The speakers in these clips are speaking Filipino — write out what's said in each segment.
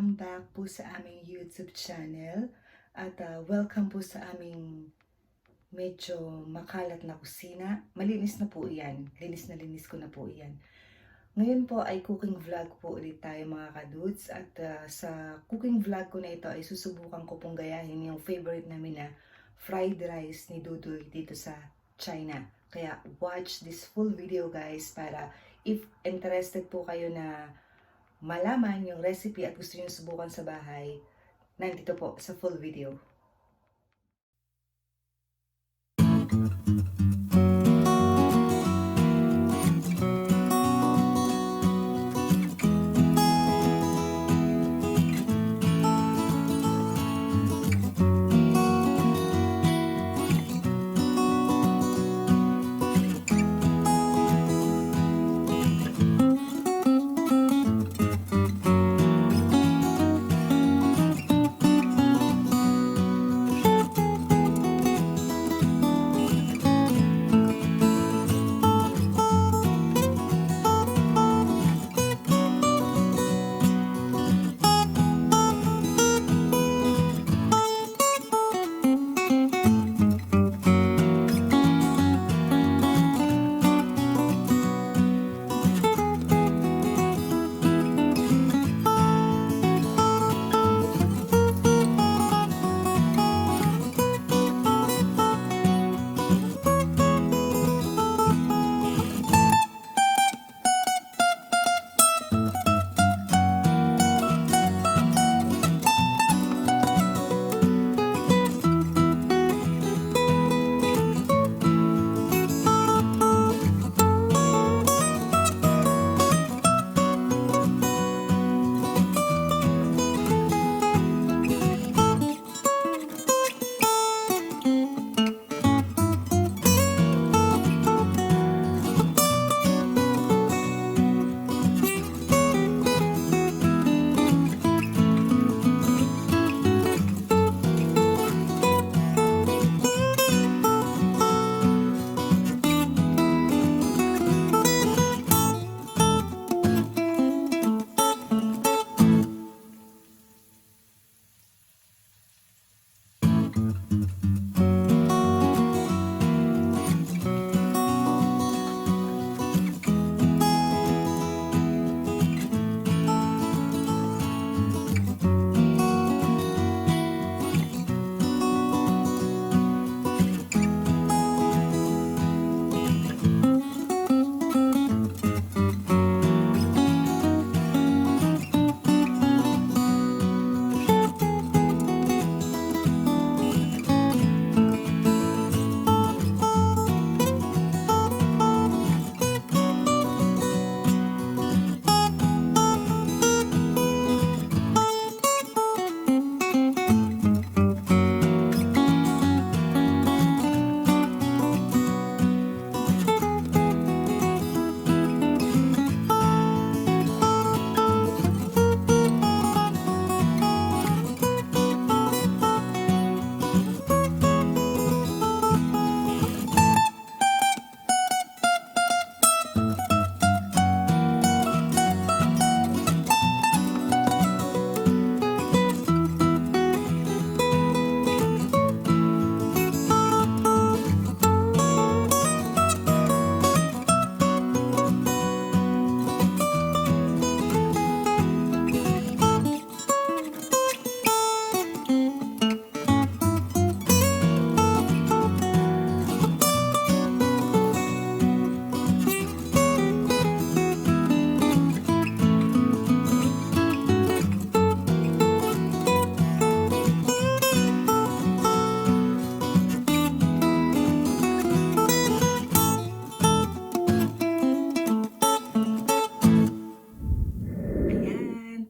Welcome back po sa aming YouTube channel at welcome po sa aming medyo makalat na kusina. Malinis na po iyan. Linis ko na po iyan. Ngayon po ay cooking vlog po ulit tayo mga kadudes at sa cooking vlog ko na ito ay susubukan ko pong gayahin yung favorite namin na fried rice ni Duday dito sa China. Kaya watch this full video guys para if interested po kayo na malaman yung recipe at gusto nyo subukan sa bahay, nandito po sa full video.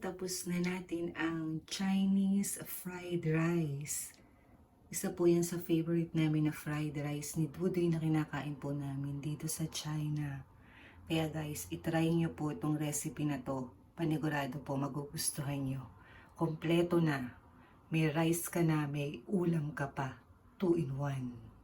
Tapos na natin ang Chinese fried rice. Isa po yan sa favorite namin na fried rice ni Duday na kinakain po namin dito sa China. Kaya guys, itry nyo po itong recipe na to. Panigurado po magugustuhan nyo. Kompleto na. May rice ka na, may ulam ka pa. 2 in 1.